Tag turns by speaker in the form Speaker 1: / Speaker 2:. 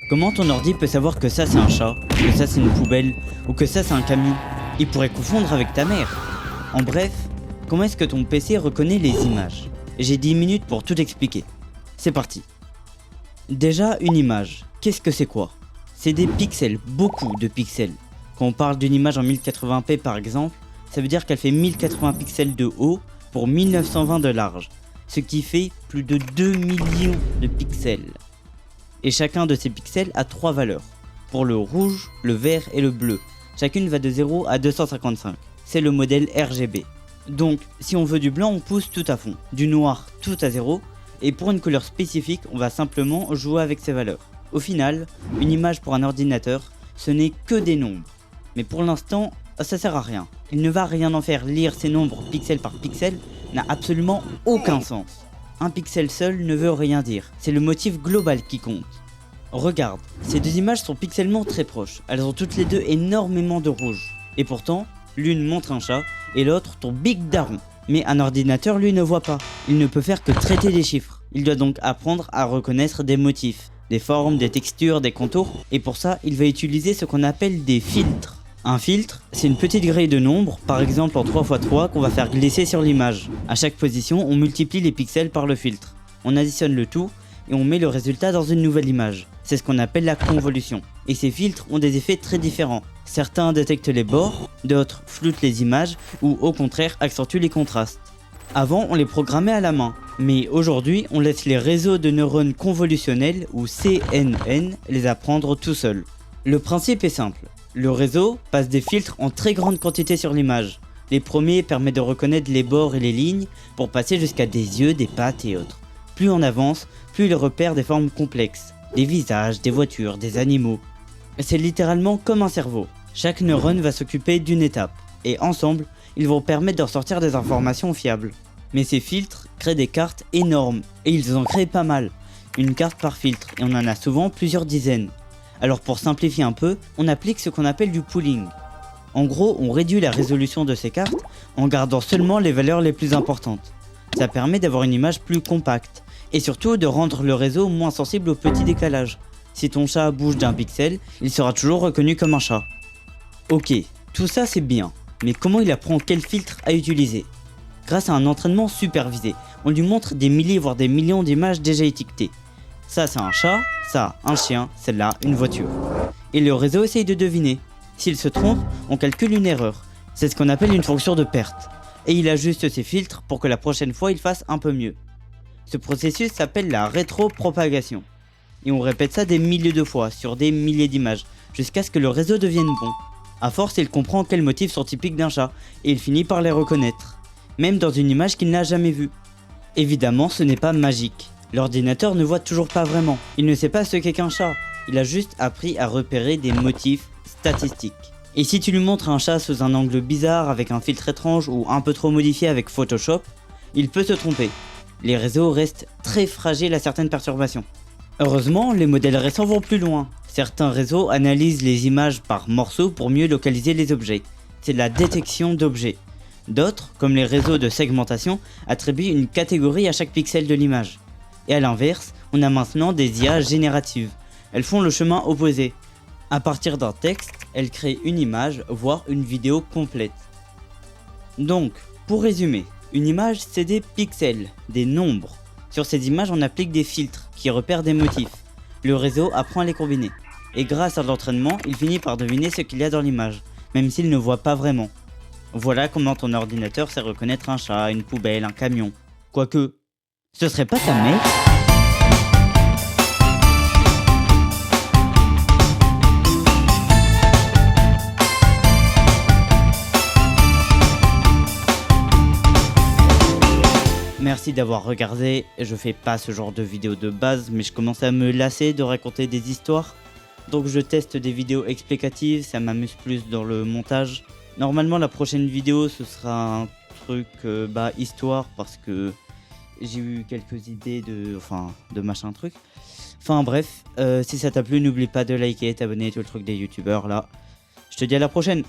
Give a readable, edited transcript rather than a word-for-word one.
Speaker 1: Comment ton ordi peut savoir que ça c'est un chat, que ça c'est une poubelle, ou que ça c'est un camion? Il pourrait confondre avec ta mère. En bref, comment est-ce que ton PC reconnaît les images? J'ai 10 minutes pour tout expliquer. C'est parti. Déjà, une image, qu'est-ce que c'est quoi? C'est des pixels, beaucoup de pixels. Quand on parle d'une image en 1080p par exemple, ça veut dire qu'elle fait 1080 pixels de haut pour 1920 de large, ce qui fait plus de 2 millions de pixels. Et chacun de ces pixels a 3 valeurs, pour le rouge, le vert et le bleu. Chacune va de 0 à 255, c'est le modèle RGB. Donc si on veut du blanc on pousse tout à fond, du noir tout à 0, et pour une couleur spécifique on va simplement jouer avec ces valeurs. Au final, une image pour un ordinateur, ce n'est que des nombres. Mais pour l'instant, ça sert à rien. Il ne va rien en faire, lire ces nombres pixel par pixel n'a absolument aucun sens. Un pixel seul ne veut rien dire, c'est le motif global qui compte. Regarde, ces deux images sont pixellement très proches, elles ont toutes les deux énormément de rouge. Et pourtant, l'une montre un chat et l'autre ton big daron. Mais un ordinateur lui ne voit pas, il ne peut faire que traiter des chiffres. Il doit donc apprendre à reconnaître des motifs, des formes, des textures, des contours, et pour ça il va utiliser ce qu'on appelle des filtres. Un filtre, c'est une petite grille de nombres, par exemple en 3x3 qu'on va faire glisser sur l'image. À chaque position, on multiplie les pixels par le filtre. On additionne le tout et on met le résultat dans une nouvelle image. C'est ce qu'on appelle la convolution. Et ces filtres ont des effets très différents. Certains détectent les bords, d'autres floutent les images ou au contraire accentuent les contrastes. Avant, on les programmait à la main, mais aujourd'hui, on laisse les réseaux de neurones convolutionnels ou CNN les apprendre tout seuls. Le principe est simple. Le réseau passe des filtres en très grande quantité sur l'image. Les premiers permettent de reconnaître les bords et les lignes pour passer jusqu'à des yeux, des pattes et autres. Plus on avance, plus il repère des formes complexes, des visages, des voitures, des animaux. C'est littéralement comme un cerveau. Chaque neurone va s'occuper d'une étape, et ensemble, ils vont permettre de ressortir des informations fiables. Mais ces filtres créent des cartes énormes, et ils en créent pas mal. Une carte par filtre, et on en a souvent plusieurs dizaines. Alors pour simplifier un peu, on applique ce qu'on appelle du pooling. En gros, on réduit la résolution de ces cartes en gardant seulement les valeurs les plus importantes. Ça permet d'avoir une image plus compacte, et surtout de rendre le réseau moins sensible aux petits décalages. Si ton chat bouge d'un pixel, il sera toujours reconnu comme un chat. Ok, tout ça c'est bien, mais comment il apprend quel filtre à utiliser? Grâce à un entraînement supervisé, on lui montre des milliers voire des millions d'images déjà étiquetées. Ça c'est un chat, ça un chien, celle-là une voiture. Et le réseau essaye de deviner. S'il se trompe, on calcule une erreur. C'est ce qu'on appelle une fonction de perte. Et il ajuste ses filtres pour que la prochaine fois il fasse un peu mieux. Ce processus s'appelle la rétropropagation. Et on répète ça des milliers de fois sur des milliers d'images, jusqu'à ce que le réseau devienne bon. À force, il comprend quels motifs sont typiques d'un chat, et il finit par les reconnaître, même dans une image qu'il n'a jamais vue. Évidemment, ce n'est pas magique. L'ordinateur ne voit toujours pas vraiment, il ne sait pas ce qu'est qu'un chat, il a juste appris à repérer des motifs statistiques. Et si tu lui montres un chat sous un angle bizarre avec un filtre étrange ou un peu trop modifié avec Photoshop, il peut se tromper. Les réseaux restent très fragiles à certaines perturbations. Heureusement, les modèles récents vont plus loin. Certains réseaux analysent les images par morceaux pour mieux localiser les objets. C'est la détection d'objets. D'autres, comme les réseaux de segmentation, attribuent une catégorie à chaque pixel de l'image. Et à l'inverse, on a maintenant des IA génératives. Elles font le chemin opposé. À partir d'un texte, elles créent une image, voire une vidéo complète. Donc, pour résumer, une image c'est des pixels, des nombres. Sur ces images, on applique des filtres qui repèrent des motifs. Le réseau apprend à les combiner. Et grâce à l'entraînement, il finit par deviner ce qu'il y a dans l'image, même s'il ne voit pas vraiment. Voilà comment ton ordinateur sait reconnaître un chat, une poubelle, un camion. Quoique, ce serait pas ta mère ? Merci d'avoir regardé, je fais pas ce genre de vidéo de base, mais je commence à me lasser de raconter des histoires. Donc je teste des vidéos explicatives, ça m'amuse plus dans le montage. Normalement la prochaine vidéo ce sera un truc histoire parce que j'ai eu quelques idées de machin truc. Enfin bref, si ça t'a plu n'oublie pas de liker, t'abonner, tout le truc des youtubeurs là. Je te dis à la prochaine.